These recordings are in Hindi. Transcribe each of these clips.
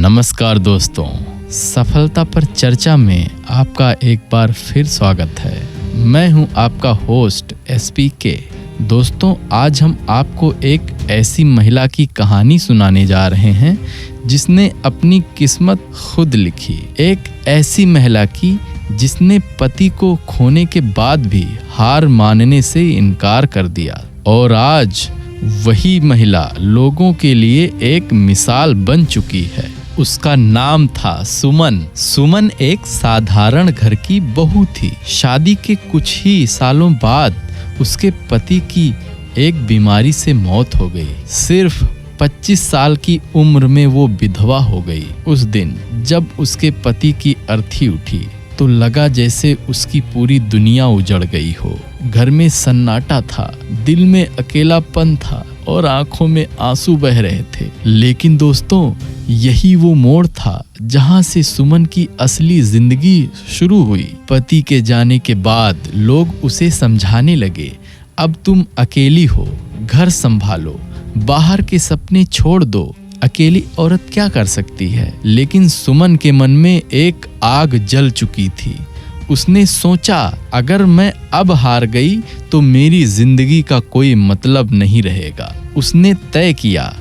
नमस्कार दोस्तों, सफलता पर चर्चा में आपका एक बार फिर स्वागत है। मैं हूं आपका होस्ट SPK। दोस्तों, आज हम आपको एक ऐसी महिला की कहानी सुनाने जा रहे हैं जिसने अपनी किस्मत खुद लिखी। एक ऐसी महिला की जिसने पति को खोने के बाद भी हार मानने से इनकार कर दिया और आज वही महिला लोगों के लिए एक मिसाल बन चुकी है। उसका नाम था सुमन। सुमन एक साधारण घर की बहू थी। शादी के कुछ ही सालों बाद उसके पति की एक बीमारी से मौत हो गई। सिर्फ 25 साल की उम्र में वो विधवा हो गई। उस दिन जब उसके पति की अर्थी उठी तो लगा जैसे उसकी पूरी दुनिया उजड़ गई हो। घर में सन्नाटा था, दिल में अकेलापन था और आंखों में आंसू बह रहे थे। लेकिन दोस्तों, यही वो मोड़ था जहां से सुमन की असली जिंदगी शुरू हुई। पति के जाने के बाद लोग उसे समझाने लगे, अब तुम अकेली हो, घर संभालो, बाहर के सपने छोड़ दो, अकेली औरत क्या कर सकती है। लेकिन सुमन के मन में एक आग जल चुकी थी। उसने सोचा, अगर मैं अब हार गई तो मेरी जिंदगी का कोई मतलब नहीं रहेगा। उसने तय किया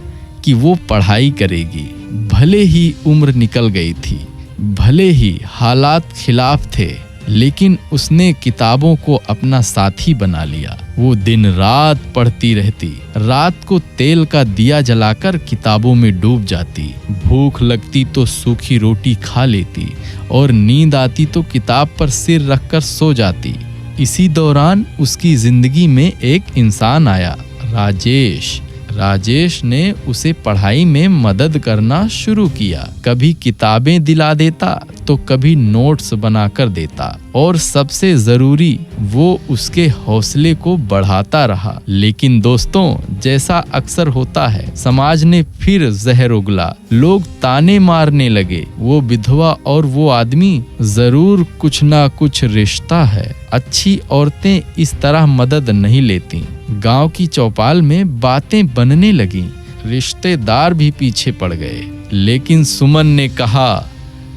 कि वो पढ़ाई करेगी। भले ही उम्र निकल गई थी, भले ही हालात खिलाफ थे, लेकिन उसने किताबों को अपना साथी बना लिया। वो दिन रात पढ़ती रहती, रात को तेल का दिया जलाकर किताबों में डूब जाती। भूख लगती तो सूखी रोटी खा लेती और नींद आती तो किताब पर सिर रखकर सो जाती। इसी दौरान उसकी जिंदगी में एक इंसान आया, राजेश। राजेश ने उसे पढ़ाई में मदद करना शुरू किया। कभी किताबें दिला देता तो कभी नोट्स बनाकर देता और सबसे जरूरी, वो उसके हौसले को बढ़ाता रहा। लेकिन दोस्तों, जैसा अक्सर होता है, समाज ने फिर जहर उगला। लोग ताने मारने लगे, वो विधवा और वो आदमी, जरूर कुछ ना कुछ रिश्ता है। अच्छी औरतें इस तरह मदद नहीं लेती। गांव की चौपाल में बातें बनने लगी, रिश्तेदार भी पीछे पड़ गए। लेकिन सुमन ने कहा,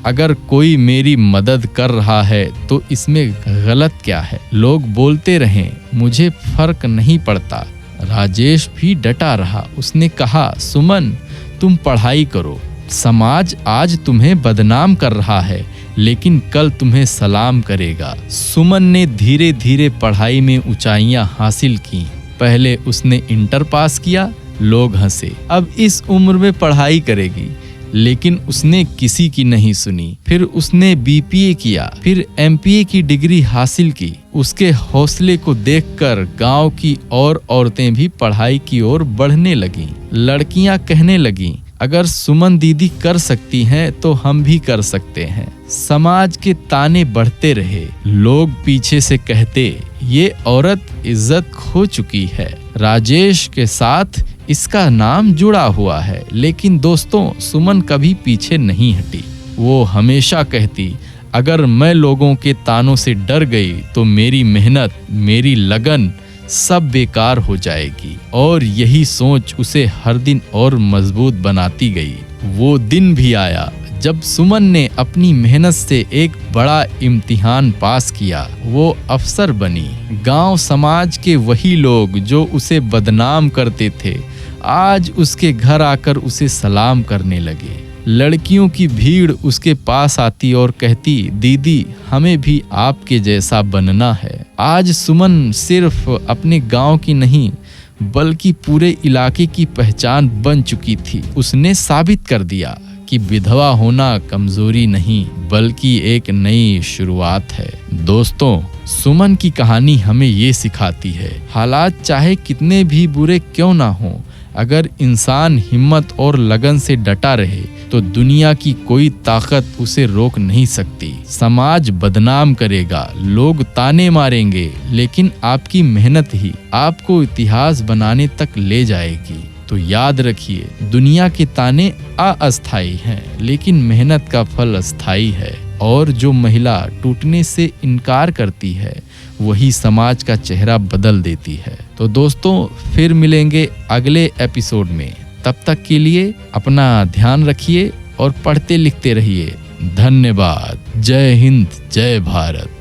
अगर कोई मेरी मदद कर रहा है तो इसमें गलत क्या है। लोग बोलते रहें, मुझे फर्क नहीं पड़ता। राजेश भी डटा रहा। उसने कहा, सुमन, तुम पढ़ाई करो। समाज आज तुम्हें बदनाम कर रहा है, लेकिन कल तुम्हें सलाम करेगा। सुमन ने धीरे धीरे पढ़ाई में ऊंचाइयां हासिल की। पहले उसने इंटर पास किया, लोग हंसे, अब इस उम्र में पढ़ाई करेगी। लेकिन उसने किसी की नहीं सुनी। फिर उसने BPA किया, फिर MPA की डिग्री हासिल की। उसके हौसले को देखकर गांव की और औरतें भी पढ़ाई की ओर बढ़ने लगीं। लड़कियां कहने लगीं, अगर सुमन दीदी कर सकती हैं तो हम भी कर सकते हैं। समाज के ताने बढ़ते रहे। लोग पीछे से कहते, ये औरत इज्जत खो चुकी है, राजेश के साथ इसका नाम जुड़ा हुआ है। लेकिन दोस्तों, सुमन कभी पीछे नहीं हटी। वो हमेशा कहती, अगर मैं लोगों के तानों से डर गई तो मेरी मेहनत, मेरी लगन सब बेकार हो जाएगी। और यही सोच उसे हर दिन और मजबूत बनाती गई। वो दिन भी आया जब सुमन ने अपनी मेहनत से एक बड़ा इम्तिहान पास किया। वो अफसर बनी। गांव समाज के वही लोग जो उसे बदनाम करते थे, आज उसके घर आकर उसे सलाम करने लगे। लड़कियों की भीड़ उसके पास आती और कहती, दीदी, हमें भी आपके जैसा बनना है। आज सुमन सिर्फ अपने गांव की नहीं, बल्कि पूरे इलाके की पहचान बन चुकी थी। उसने साबित कर दिया कि विधवा होना कमजोरी नहीं, बल्कि एक नई शुरुआत है। दोस्तों, सुमन की कहानी हमें ये सिखाती है, हालात चाहे कितने भी बुरे क्यों ना हो, अगर इंसान हिम्मत और लगन से डटा रहे तो दुनिया की कोई ताकत उसे रोक नहीं सकती। समाज बदनाम करेगा, लोग ताने मारेंगे, लेकिन आपकी मेहनत ही आपको इतिहास बनाने तक ले जाएगी। तो याद रखिए, दुनिया के ताने अस्थायी हैं, लेकिन मेहनत का फल अस्थायी है। और जो महिला टूटने से इनकार करती है, वही समाज का चेहरा बदल देती है। तो दोस्तों, फिर मिलेंगे अगले एपिसोड में। तब तक के लिए अपना ध्यान रखिए और पढ़ते लिखते रहिए। धन्यवाद। जय हिंद, जय भारत।